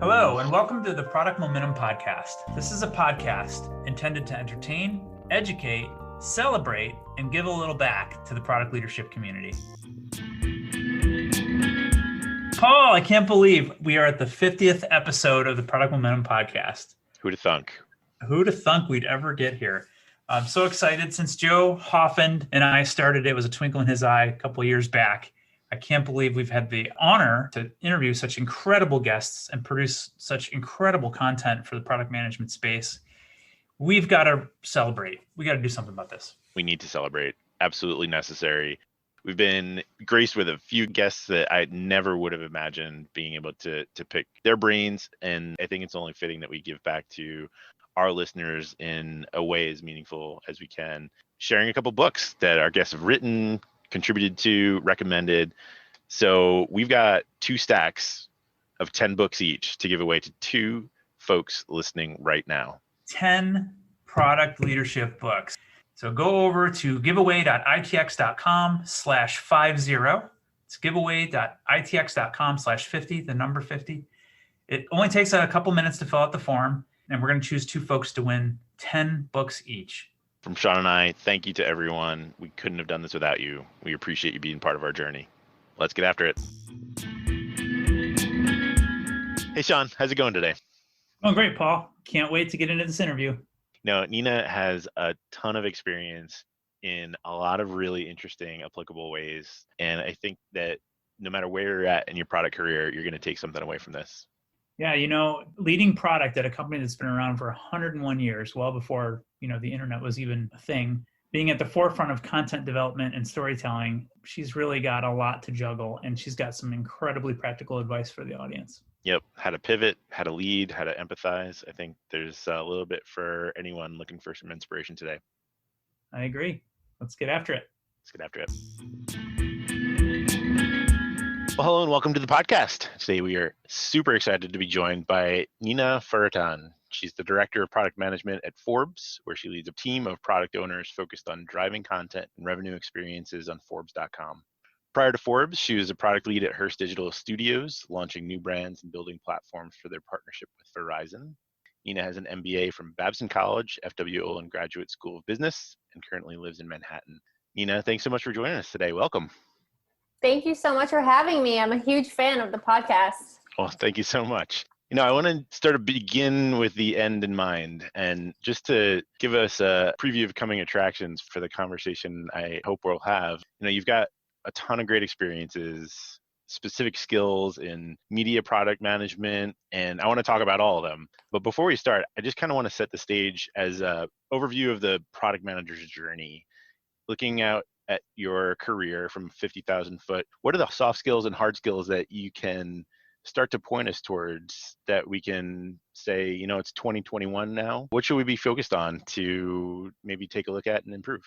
Hello, and welcome to the Product Momentum Podcast. This is a podcast intended to entertain, educate, celebrate, and give a little back to the product leadership community. Paul, I can't believe we are at the 50th episode of the Product Momentum Podcast. Who'd have thunk? Who'd have thunk we'd ever get here? I'm so excited. Since Joe Hoffand and I started, it was a twinkle in his eye a couple of years back. I can't believe we've had the honor to interview such incredible guests and produce such incredible content for the product management space. We've got to celebrate. We got to do something about this. We need to celebrate. Absolutely necessary. We've been graced with a few guests that I never would have imagined being able to pick their brains. And I think it's only fitting that we give back to our listeners in a way as meaningful as we can, sharing a couple books that our guests have written, contributed to, recommended. So we've got 2 stacks of 10 books each to give away to 2 folks listening right now. 10 product leadership books. So go over to giveaway.itx.com/50. It's giveaway.itx.com/50, the number 50. It only takes a couple minutes to fill out the form, and we're going to choose 2 folks to win 10 books each. From Sean and I, thank you to everyone. We couldn't have done this without you. We appreciate you being part of our journey. Let's get after it. Hey, Sean, how's it going today? Oh, great, Paul. Can't wait to get into this interview. No, Nina has a ton of experience in a lot of really interesting, applicable ways. And I think that no matter where you're at in your product career, you're going to take something away from this. Yeah, leading product at a company that's been around for 101 years, well before, the internet was even a thing, being at the forefront of content development and storytelling, she's really got a lot to juggle, and she's got some incredibly practical advice for the audience. Yep. How to pivot, how to lead, how to empathize. I think there's a little bit for anyone looking for some inspiration today. I agree. Let's get after it. Well, hello and welcome to the podcast. Today we are super excited to be joined by Nina Foroutan. She's the Director of Product Management at Forbes, where she leads a team of product owners focused on driving content and revenue experiences on Forbes.com. Prior to Forbes, she was a product lead at Hearst Digital Studios, launching new brands and building platforms for their partnership with Verizon. Nina has an MBA from Babson College, FW Olin Graduate School of Business, and currently lives in Manhattan. Nina, thanks so much for joining us today. Welcome. Thank you so much for having me. I'm a huge fan of the podcast. Well, thank you so much. I want to begin with the end in mind, and just to give us a preview of coming attractions for the conversation I hope we'll have. You've got a ton of great experiences, specific skills in media product management, and I want to talk about all of them. But before we start, I just kind of want to set the stage as an overview of the product manager's journey. Looking out at your career from 50,000 foot, what are the soft skills and hard skills that you can start to point us towards that we can say, it's 2021 now? What should we be focused on to maybe take a look at and improve?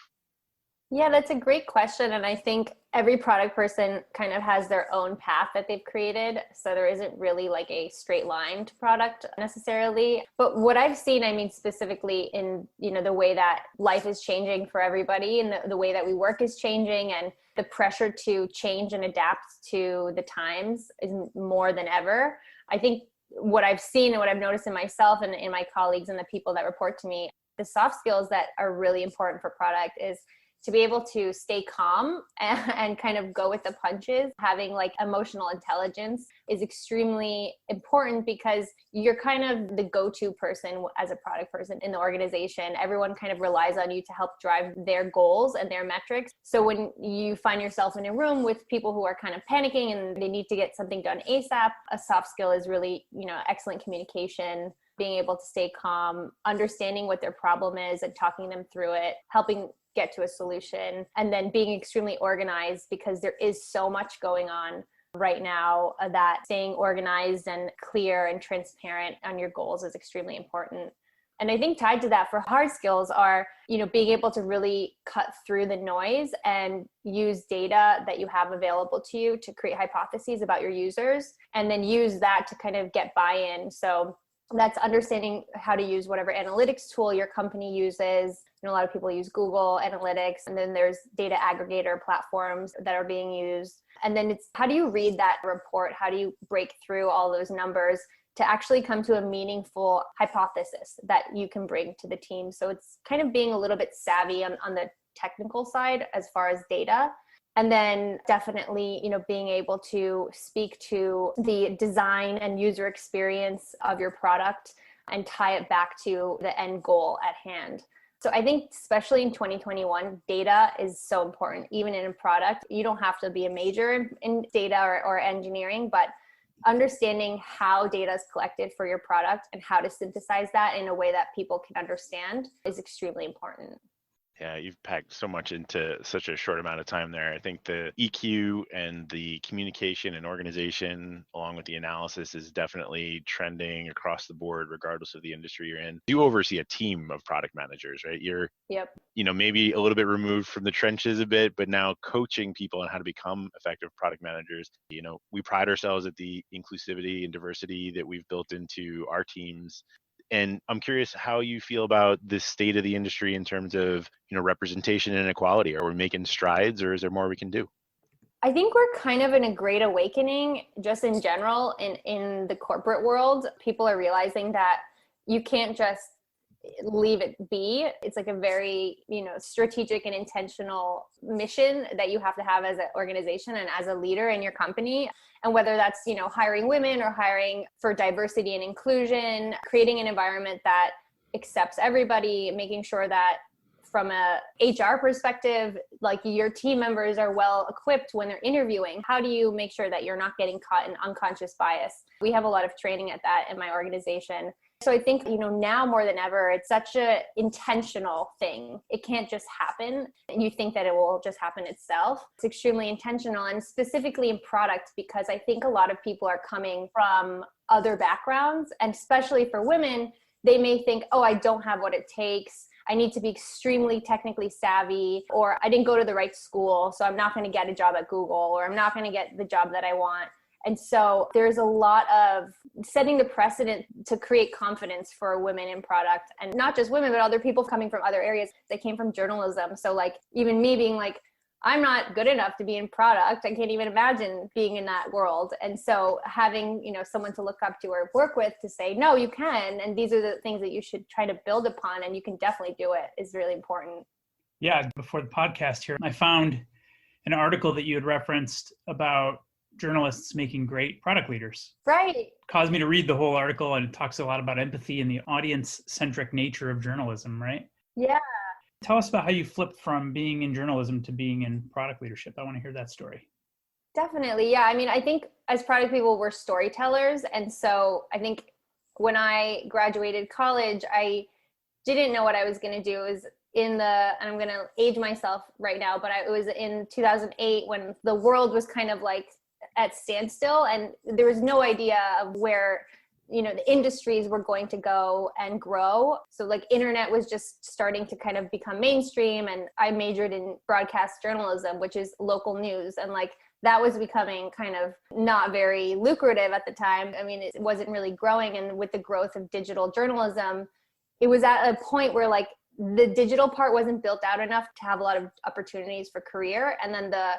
Yeah, that's a great question. And I think every product person kind of has their own path that they've created. So there isn't really like a straight line to product necessarily. But what I've seen, specifically in, the way that life is changing for everybody and the way that we work is changing, and the pressure to change and adapt to the times is more than ever. I think what I've seen and what I've noticed in myself and in my colleagues and the people that report to me, the soft skills that are really important for product is to be able to stay calm and kind of go with the punches. Having like emotional intelligence is extremely important because you're kind of the go-to person as a product person in the organization. Everyone kind of relies on you to help drive their goals and their metrics. So when you find yourself in a room with people who are kind of panicking and they need to get something done ASAP, a soft skill is really, excellent communication, being able to stay calm, understanding what their problem is and talking them through it, helping get to a solution, and then being extremely organized because there is so much going on right now that staying organized and clear and transparent on your goals is extremely important. And I think tied to that for hard skills are, being able to really cut through the noise and use data that you have available to you to create hypotheses about your users, and then use that to kind of get buy-in. So that's understanding how to use whatever analytics tool your company uses. A lot of people use Google Analytics, and then there's data aggregator platforms that are being used. And then it's how do you read that report? How do you break through all those numbers to actually come to a meaningful hypothesis that you can bring to the team. So it's kind of being a little bit savvy on the technical side as far as data. And then definitely, being able to speak to the design and user experience of your product and tie it back to the end goal at hand. So I think especially in 2021, data is so important, even in a product. You don't have to be a major in data or engineering, but understanding how data is collected for your product and how to synthesize that in a way that people can understand is extremely important. Yeah, you've packed so much into such a short amount of time there. I think the EQ and the communication and organization, along with the analysis, is definitely trending across the board, regardless of the industry you're in. You oversee a team of product managers, right? You're, Yep. Maybe a little bit removed from the trenches a bit, but now coaching people on how to become effective product managers. We pride ourselves at the inclusivity and diversity that we've built into our teams. And I'm curious how you feel about the state of the industry in terms of, representation and equality. Are we making strides, or is there more we can do? I think we're kind of in a great awakening just in general in the corporate world. People are realizing that you can't just leave it be. It's like a very, strategic and intentional mission that you have to have as an organization and as a leader in your company. And whether that's, hiring women or hiring for diversity and inclusion, creating an environment that accepts everybody, making sure that from a HR perspective, like your team members are well equipped when they're interviewing. How do you make sure that you're not getting caught in unconscious bias? We have a lot of training at that in my organization. So I think, now more than ever, it's such an intentional thing. It can't just happen. And you think that it will just happen itself. It's extremely intentional, and specifically in product, because I think a lot of people are coming from other backgrounds, and especially for women, they may think, oh, I don't have what it takes. I need to be extremely technically savvy, or I didn't go to the right school, so I'm not going to get a job at Google, or I'm not going to get the job that I want. And so there's a lot of setting the precedent to create confidence for women in product, and not just women, but other people coming from other areas. They came from journalism. So like even me being like, I'm not good enough to be in product. I can't even imagine being in that world. And so having, someone to look up to or work with to say, no, you can. And these are the things that you should try to build upon, and you can definitely do it, is really important. Yeah. Before the podcast here, I found an article that you had referenced about journalists making great product leaders. Right. Caused me to read the whole article, and it talks a lot about empathy and the audience-centric nature of journalism, right? Yeah. Tell us about how you flipped from being in journalism to being in product leadership. I want to hear that story. Definitely. Yeah. I mean, I think as product people, we're storytellers. And so I think when I graduated college, I didn't know what I was going to do. It was and I'm going to age myself right now, but it was in 2008 when the world was kind of like at standstill, and there was no idea of where, the industries were going to go and grow. So like internet was just starting to kind of become mainstream, and I majored in broadcast journalism, which is local news. And like that was becoming kind of not very lucrative at the time. I mean, it wasn't really growing. And with the growth of digital journalism, it was at a point where like the digital part wasn't built out enough to have a lot of opportunities for career. And then the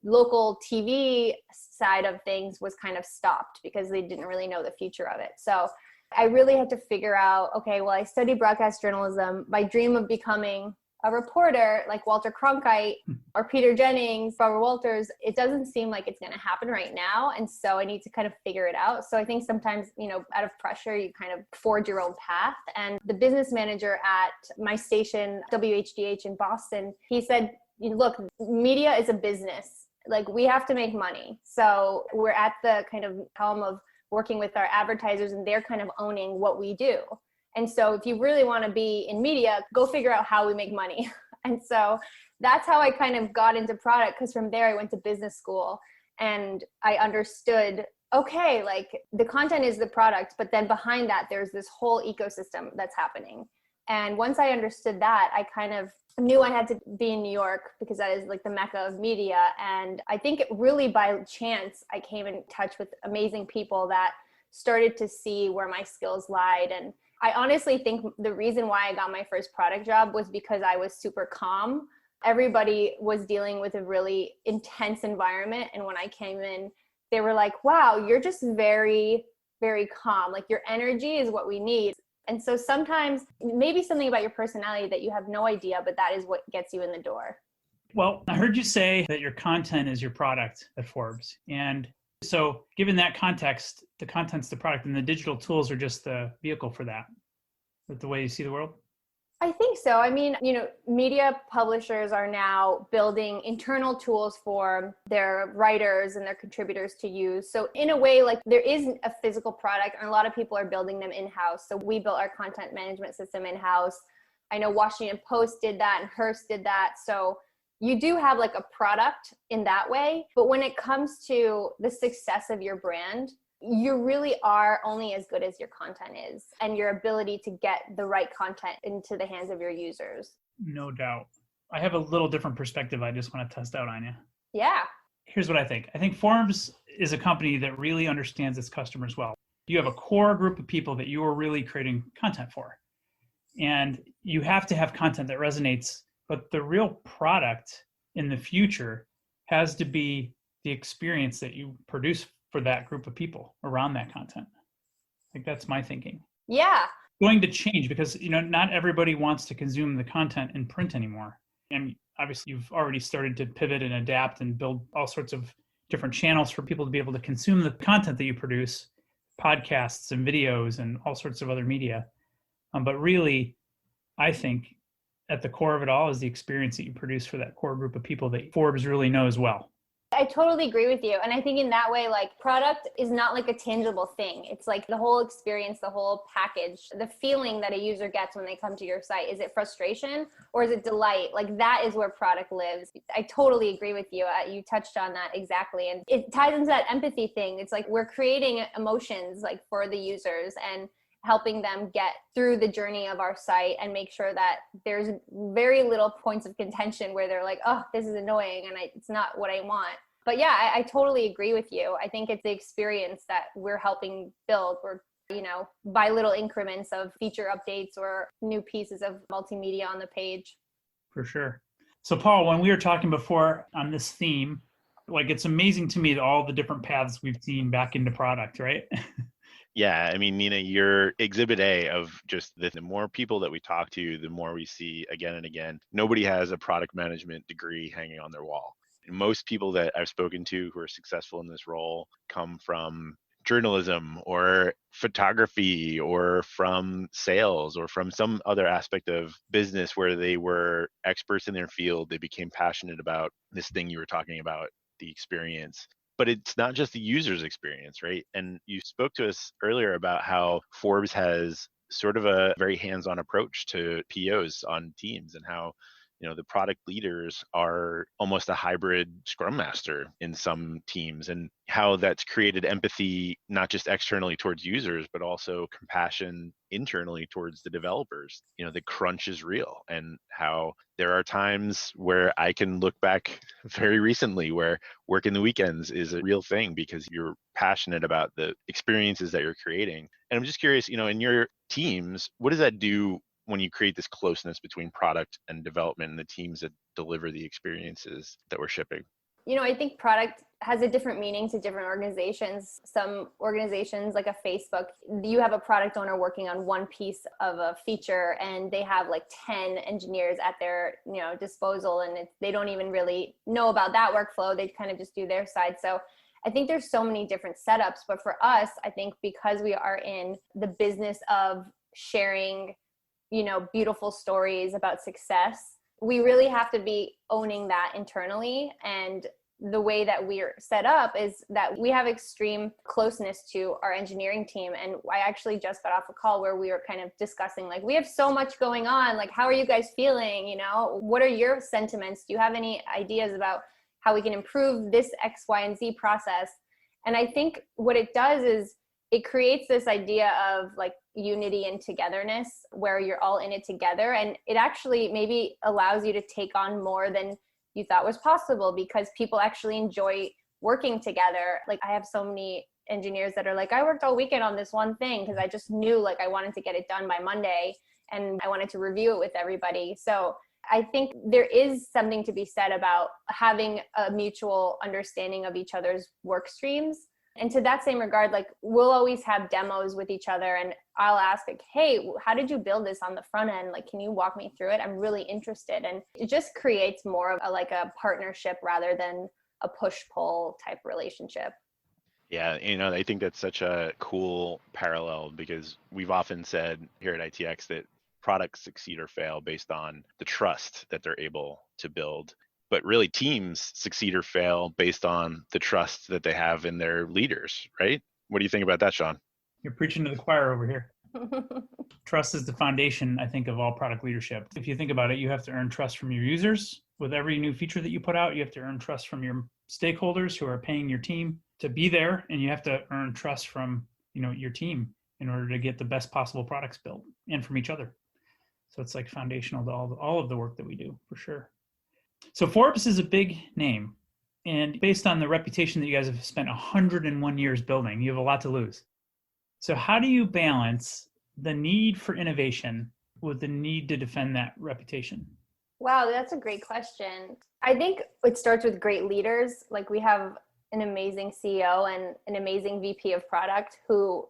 local TV side of things was kind of stopped because they didn't really know the future of it. So I really had to figure out, okay, well, I studied broadcast journalism. My dream of becoming a reporter like Walter Cronkite or Peter Jennings, Barbara Walters, it doesn't seem like it's going to happen right now. And so I need to kind of figure it out. So I think sometimes, out of pressure, you kind of forge your own path. And the business manager at my station, WHDH in Boston, he said, look, media is a business. Like we have to make money. So we're at the kind of helm of working with our advertisers, and they're kind of owning what we do. And so if you really want to be in media, go figure out how we make money. And so that's how I kind of got into product, because from there I went to business school and I understood, okay, like the content is the product, but then behind that, there's this whole ecosystem that's happening. And once I understood that, I kind of knew I had to be in New York because that is like the mecca of media. And I think really by chance, I came in touch with amazing people that started to see where my skills lied. And I honestly think the reason why I got my first product job was because I was super calm. Everybody was dealing with a really intense environment. And when I came in, they were like, wow, you're just very very calm. Like your energy is what we need. And so sometimes maybe something about your personality that you have no idea, but that is what gets you in the door. Well, I heard you say that your content is your product at Forbes. And so given that context, the content's the product and the digital tools are just the vehicle for that. Is that the way you see the world? I think so. I mean, media publishers are now building internal tools for their writers and their contributors to use. So in a way, like there is a physical product and a lot of people are building them in-house. So we built our content management system in-house. I know Washington Post did that and Hearst did that. So you do have like a product in that way. But when it comes to the success of your brand, you really are only as good as your content is and your ability to get the right content into the hands of your users. No doubt. I have a little different perspective I just want to test out on you. Yeah. Here's what I think. I think Forbes is a company that really understands its customers well. You have a core group of people that you are really creating content for. And you have to have content that resonates, but the real product in the future has to be the experience that you produce for that group of people around that content. I think that's my thinking. Yeah. Going to change because, not everybody wants to consume the content in print anymore. And obviously you've already started to pivot and adapt and build all sorts of different channels for people to be able to consume the content that you produce, podcasts and videos and all sorts of other media. But really, I think at the core of it all is the experience that you produce for that core group of people that Forbes really knows well. I totally agree with you. And I think in that way, like product is not like a tangible thing. It's like the whole experience, the whole package, the feeling that a user gets when they come to your site. Is it frustration or is it delight? Like that is where product lives. I totally agree with you. You touched on that exactly. And it ties into that empathy thing. It's like we're creating emotions like for the users and helping them get through the journey of our site and make sure that there's very little points of contention where they're like, oh, this is annoying and it's not what I want. But yeah, I totally agree with you. I think it's the experience that we're helping build. We're, by little increments of feature updates or new pieces of multimedia on the page. For sure. So Paul, when we were talking before on this theme, like it's amazing to me that all the different paths we've seen back into product, right? Yeah, I mean, Nina, you're exhibit A of just the more people that we talk to, the more we see again and again. Nobody has a product management degree hanging on their wall. Most people that I've spoken to who are successful in this role come from journalism or photography or from sales or from some other aspect of business where they were experts in their field. They became passionate about this thing you were talking about, the experience. But it's not just the user's experience, right? And you spoke to us earlier about how Forbes has sort of a very hands-on approach to POs on teams and how the product leaders are almost a hybrid scrum master in some teams, and how that's created empathy, not just externally towards users, but also compassion internally towards the developers. The crunch is real, and how there are times where I can look back very recently where working the weekends is a real thing because you're passionate about the experiences that you're creating. And I'm just curious, in your teams, what does that do when you create this closeness between product and development and the teams that deliver the experiences that we're shipping? I think product has a different meaning to different organizations. Some organizations like a Facebook, you have a product owner working on one piece of a feature and they have like 10 engineers at their disposal, and they don't even really know about that workflow. They kind of just do their side. So I think there's so many different setups, but for us, I think because we are in the business of sharing beautiful stories about success, we really have to be owning that internally. And the way that we're set up is that we have extreme closeness to our engineering team. And I actually just got off a call where we were kind of discussing, like, we have so much going on. Like, how are you guys feeling? What are your sentiments? Do you have any ideas about how we can improve this X, Y, and Z process? And I think what it does is it creates this idea of like unity and togetherness where you're all in it together. And it actually maybe allows you to take on more than you thought was possible because people actually enjoy working together. Like I have so many engineers that are like, I worked all weekend on this one thing because I just knew like I wanted to get it done by Monday and I wanted to review it with everybody. So I think there is something to be said about having a mutual understanding of each other's work streams. And to that same regard, like we'll always have demos with each other and I'll ask like, hey, how did you build this on the front end? Like, can you walk me through it? I'm really interested. And it just creates more of a partnership rather than a push-pull type relationship. Yeah, I think that's such a cool parallel because we've often said here at ITX that products succeed or fail based on the trust that they're able to build. But really teams succeed or fail based on the trust that they have in their leaders, right? What do you think about that, Sean? You're preaching to the choir over here. Trust is the foundation, I think, of all product leadership. If you think about it, you have to earn trust from your users. With every new feature that you put out, you have to earn trust from your stakeholders who are paying your team to be there, and you have to earn trust from your team in order to get the best possible products built, and from each other. So it's like foundational to all of the work that we do, for sure. So Forbes is a big name, and based on the reputation that you guys have spent 101 years building, you have a lot to lose. So how do you balance the need for innovation with the need to defend that reputation? Wow, that's a great question. I think it starts with great leaders. Like we have an amazing CEO and an amazing VP of product who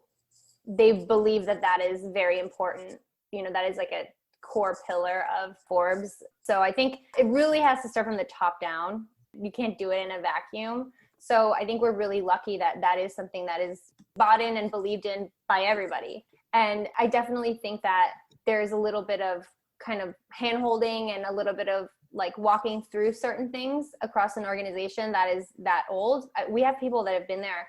they believe that is very important. That is like a core pillar of Forbes. So I think it really has to start from the top down. You can't do it in a vacuum. So I think we're really lucky that is something that is bought in and believed in by everybody. And I definitely think that there's a little bit of kind of hand-holding and a little bit of like walking through certain things across an organization that is that old. We have people that have been there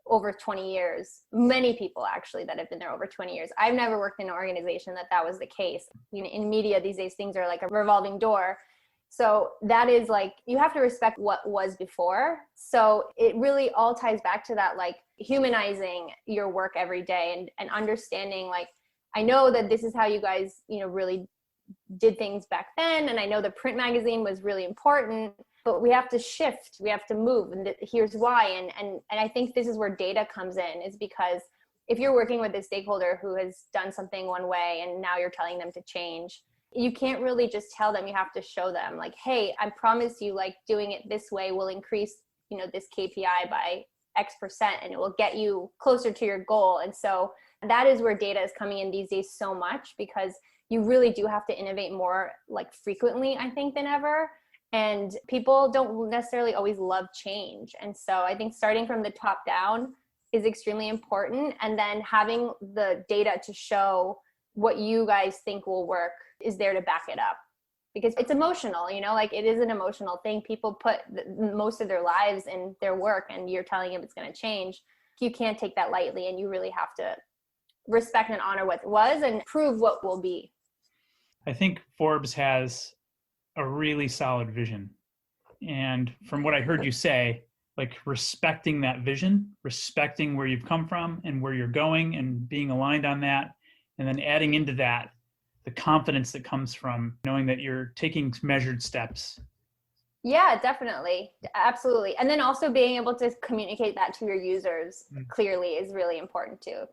over 20 years, many people actually that have been there over 20 years. I've never worked in an organization that was the case. In media these days, things are like a revolving door. So that is like, you have to respect what was before. So it really all ties back to that, like humanizing your work every day and understanding, like, I know that this is how you guys, really did things back then. And I know the print magazine was really important, but we have to shift, we have to move. And here's why. And I think this is where data comes in, is because if you're working with a stakeholder who has done something one way and now you're telling them to change, you can't really just tell them. You have to show them like, hey, I promise you, like doing it this way will increase, this KPI by X% and it will get you closer to your goal. And so that is where data is coming in these days so much, because you really do have to innovate more like frequently, I think, than ever. And people don't necessarily always love change. And so I think starting from the top down is extremely important. And then having the data to show what you guys think will work is there to back it up, because it's emotional, like it is an emotional thing. People put most of their lives in their work and you're telling them it's going to change. You can't take that lightly, and you really have to respect and honor what was and prove what will be. I think Forbes has a really solid vision. And from what I heard you say, like respecting that vision, respecting where you've come from and where you're going and being aligned on that, and then adding into that the confidence that comes from knowing that you're taking measured steps. Yeah, definitely. Absolutely. And then also being able to communicate that to your users clearly is really important too.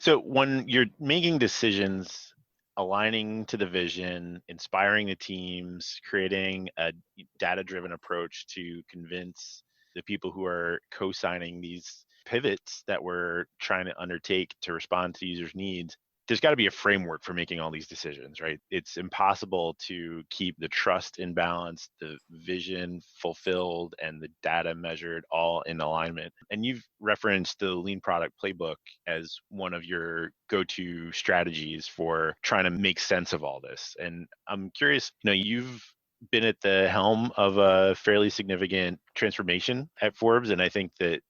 So when you're making decisions, aligning to the vision, inspiring the teams, creating a data-driven approach to convince the people who are co-signing these pivots that we're trying to undertake to respond to users' needs, there's got to be a framework for making all these decisions, right? It's impossible to keep the trust in balance, the vision fulfilled, and the data measured all in alignment. And you've referenced the Lean Product Playbook as one of your go-to strategies for trying to make sense of all this. And I'm curious, you've been at the helm of a fairly significant transformation at Forbes. And I think that,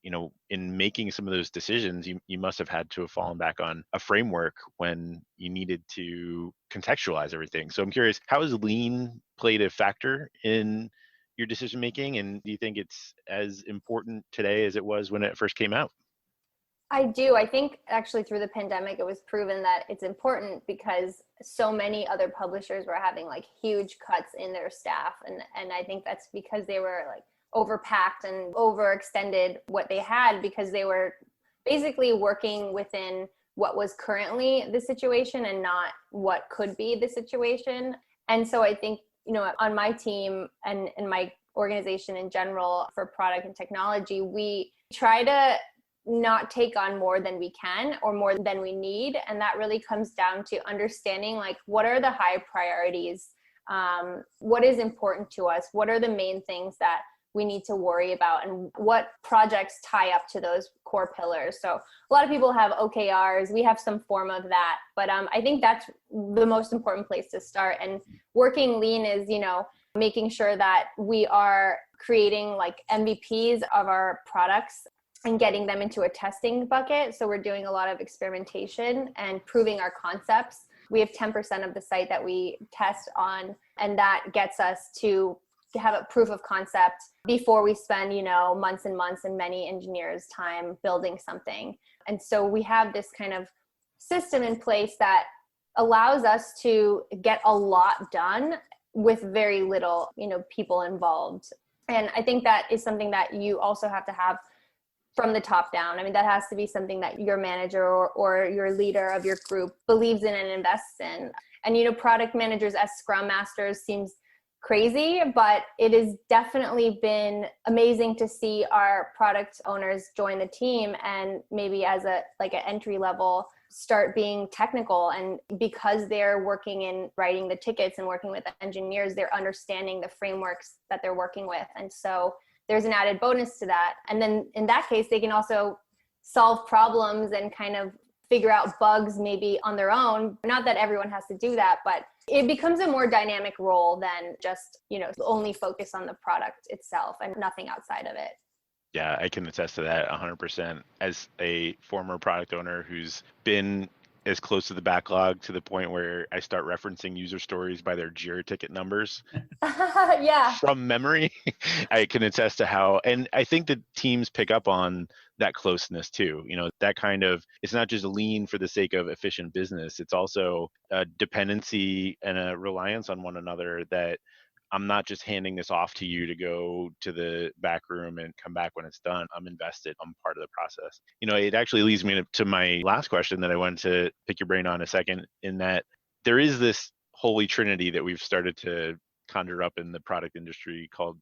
in making some of those decisions, you must have had to have fallen back on a framework when you needed to contextualize everything. So I'm curious, how has Lean played a factor in your decision making? And do you think it's as important today as it was when it first came out? I do. I think actually through the pandemic, it was proven that it's important because so many other publishers were having like huge cuts in their staff. And I think that's because they were like overpacked and overextended what they had, because they were basically working within what was currently the situation and not what could be the situation. And so I think, on my team and my organization in general for product and technology, we try to not take on more than we can or more than we need. And that really comes down to understanding like what are the high priorities, what is important to us, what are the main things that we need to worry about, and what projects tie up to those core pillars. So a lot of people have OKRs. We have some form of that, but I think that's the most important place to start. And working lean is, making sure that we are creating like MVPs of our products and getting them into a testing bucket. So we're doing a lot of experimentation and proving our concepts. We have 10% of the site that we test on, and that gets us to have a proof of concept before we spend, months and months and many engineers' time building something. And so we have this kind of system in place that allows us to get a lot done with very little, people involved. And I think that is something that you also have to have from the top down. I mean, that has to be something that your manager or your leader of your group believes in and invests in. And, product managers as scrum masters seems crazy, but it has definitely been amazing to see our product owners join the team and maybe as an entry level start being technical. And because they're working in writing the tickets and working with engineers, they're understanding the frameworks that they're working with. And so there's an added bonus to that. And then in that case, they can also solve problems and kind of figure out bugs maybe on their own. Not that everyone has to do that, but it becomes a more dynamic role than just, only focus on the product itself and nothing outside of it. Yeah, I can attest to that 100%. As a former product owner who's been as close to the backlog to the point where I start referencing user stories by their Jira ticket numbers Yeah. from memory, I can attest to how, and I think that teams pick up on that closeness too. That kind of, it's not just lean for the sake of efficient business. It's also a dependency and a reliance on one another that I'm not just handing this off to you to go to the back room and come back when it's done. I'm invested. I'm part of the process. It actually leads me to my last question that I wanted to pick your brain on a second, in that there is this holy trinity that we've started to conjure up in the product industry called,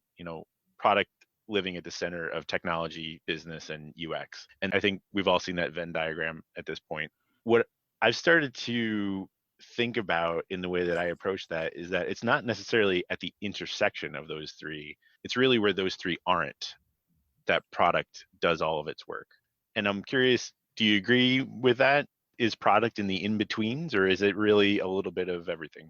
product living at the center of technology, business, and UX. And I think we've all seen that Venn diagram at this point. What I've started to think about in the way that I approach that is that it's not necessarily at the intersection of those three. It's really where those three aren't that product does all of its work. And I'm curious, do you agree with that? Is product in the in-betweens, or is it really a little bit of everything?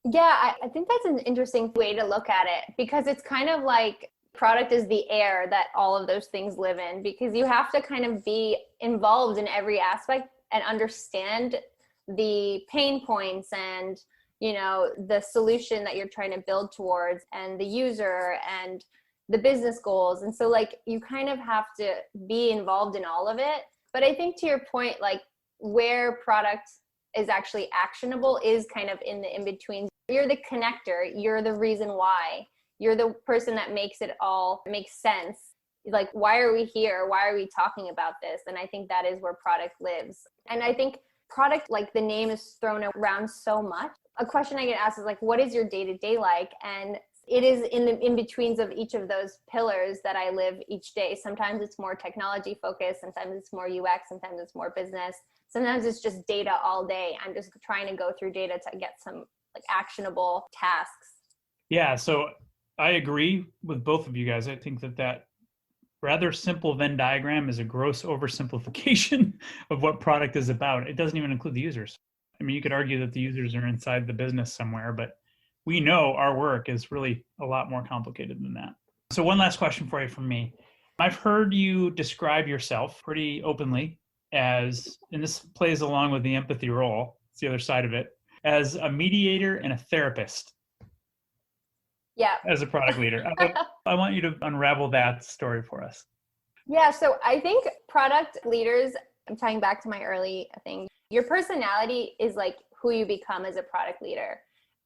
Yeah, I think that's an interesting way to look at it, because it's kind of like product is the air that all of those things live in, because you have to kind of be involved in every aspect and understand the pain points and, the solution that you're trying to build towards, and the user and the business goals. And so you kind of have to be involved in all of it. But I think to your point, where product is actually actionable is kind of in the in-between. You're the connector. You're the reason why. You're the person that makes it all make sense. Why are we here? Why are we talking about this? And I think that is where product lives. And I think product, the name is thrown around so much. A question I get asked is what is your day-to-day like? And it is in the in-betweens of each of those pillars that I live each day. Sometimes it's more technology focused. Sometimes it's more UX. Sometimes it's more business. Sometimes it's just data all day. I'm just trying to go through data to get some actionable tasks. Yeah, so I agree with both of you guys. I think that rather simple Venn diagram is a gross oversimplification of what product is about. It doesn't even include the users. I mean, you could argue that the users are inside the business somewhere, but we know our work is really a lot more complicated than that. So one last question for you from me. I've heard you describe yourself pretty openly as, and this plays along with the empathy role, it's the other side of it, as a mediator and a therapist. Yeah. As a product leader. I want you to unravel that story for us. Yeah, so I think product leaders, I'm tying back to my early thing, your personality is who you become as a product leader.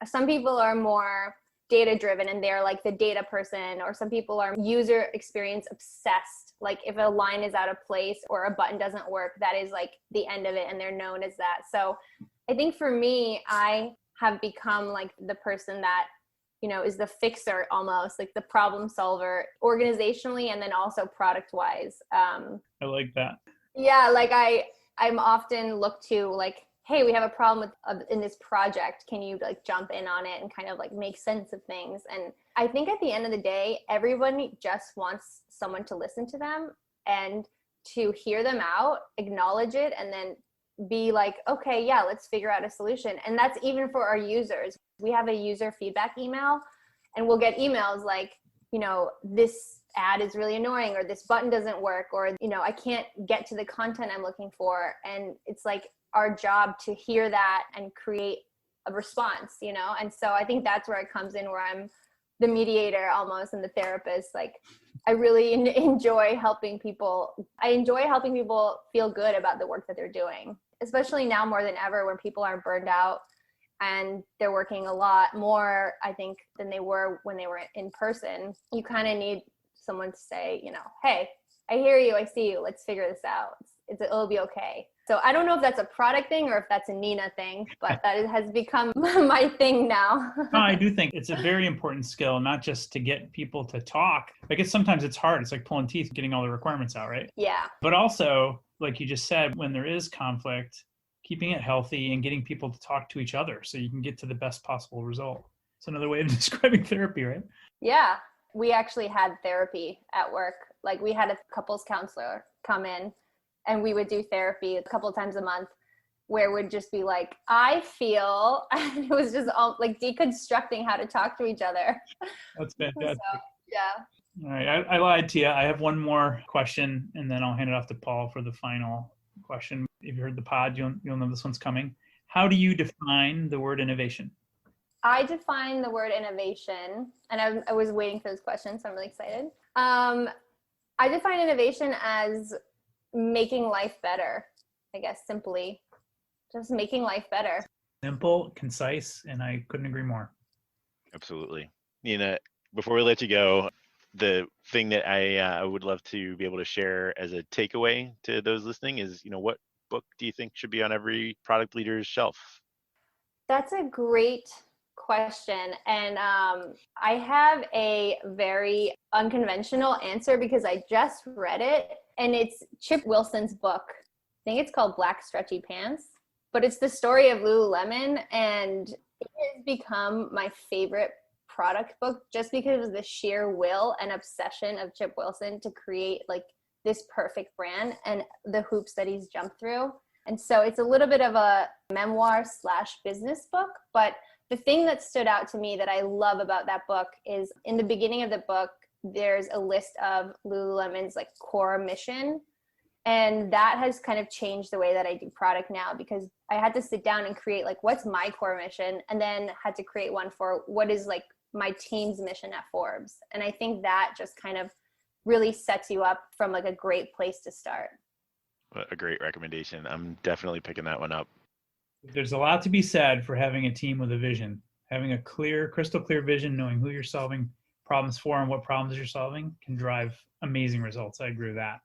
Some people are more data driven and they're the data person, or some people are user experience obsessed. If a line is out of place or a button doesn't work, that is the end of it, and they're known as that. So I think for me, I have become the person that is the fixer almost, like the problem solver organizationally and then also product wise. I like that. Yeah, like I'm often looked to like, hey, we have a problem in this project. Can you like jump in on it and kind of like make sense of things? And I think at the end of the day, everyone just wants someone to listen to them and to hear them out, acknowledge it, and then be like, okay, yeah, let's figure out a solution. And that's even for our users. We have a user feedback email, and we'll get emails like, this ad is really annoying, or this button doesn't work, or, I can't get to the content I'm looking for. And it's like our job to hear that and create a response, And so I think that's where it comes in, where I'm the mediator almost and the therapist. Like, I really enjoy helping people. I enjoy helping people feel good about the work that they're doing, especially now more than ever when people are burned out and they're working a lot more, I think, than they were when they were in person. You kind of need someone to say, hey, I hear you, I see you, let's figure this out. It'll be okay. So I don't know if that's a product thing or if that's a Nina thing, but that has become my thing now. No, I do think it's a very important skill, not just to get people to talk. I guess sometimes it's hard. It's like pulling teeth, getting all the requirements out, right? Yeah. But also, like you just said, when there is conflict, keeping it healthy and getting people to talk to each other so you can get to the best possible result. It's another way of describing therapy, right? Yeah. We actually had therapy at work. Like, we had a couples counselor come in, and we would do therapy a couple of times a month, where it would just be like, I feel, and it was just all like deconstructing how to talk to each other. That's fantastic. So, yeah. All right. I lied to you. I have one more question, and then I'll hand it off to Paul for the final question. If you heard the pod, you'll know this one's coming. How do you define the word innovation? I define the word innovation, and I was waiting for this question, so I'm really excited. I define innovation as making life better, I guess, simply. Just making life better. Simple, concise, and I couldn't agree more. Absolutely. Nina, before we let you go, the thing that I would love to be able to share as a takeaway to those listening is, what book do you think should be on every product leader's shelf? That's a great question. And I have a very unconventional answer because I just read it, and it's Chip Wilson's book. I think it's called Black Stretchy Pants, but it's the story of Lululemon, and it has become my favorite product book just because of the sheer will and obsession of Chip Wilson to create like this perfect brand and the hoops that he's jumped through. And so it's a little bit of a memoir / business book, but the thing that stood out to me that I love about that book is in the beginning of the book, there's a list of Lululemon's like core mission. And that has kind of changed the way that I do product now, because I had to sit down and create like, what's my core mission? And then had to create one for what is like my team's mission at Forbes. And I think that just kind of really sets you up from like a great place to start. A great recommendation. I'm definitely picking that one up. There's a lot to be said for having a team with a vision, having a clear, crystal clear vision, knowing who you're solving problems for and what problems you're solving can drive amazing results. I agree with that.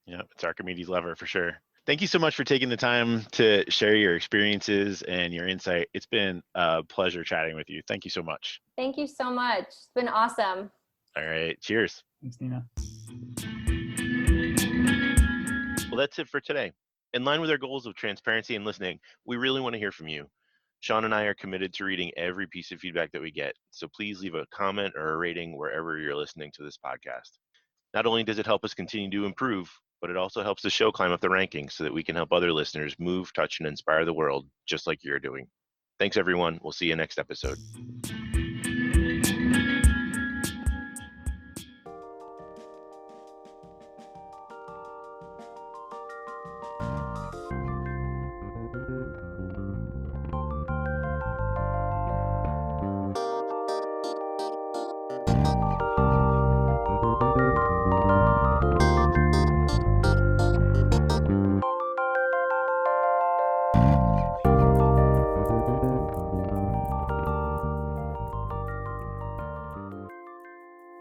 Yeah, it's Archimedes' lever for sure. Thank you so much for taking the time to share your experiences and your insight. It's been a pleasure chatting with you. Thank you so much. Thank you so much. It's been awesome. All right. Cheers. Thanks, Nina. Well, that's it for today. In line with our goals of transparency and listening, we really want to hear from you. Sean and I are committed to reading every piece of feedback that we get, so please leave a comment or a rating wherever you're listening to this podcast. Not only does it help us continue to improve, but it also helps the show climb up the rankings so that we can help other listeners move, touch, and inspire the world just like you're doing. Thanks, everyone. We'll see you next episode.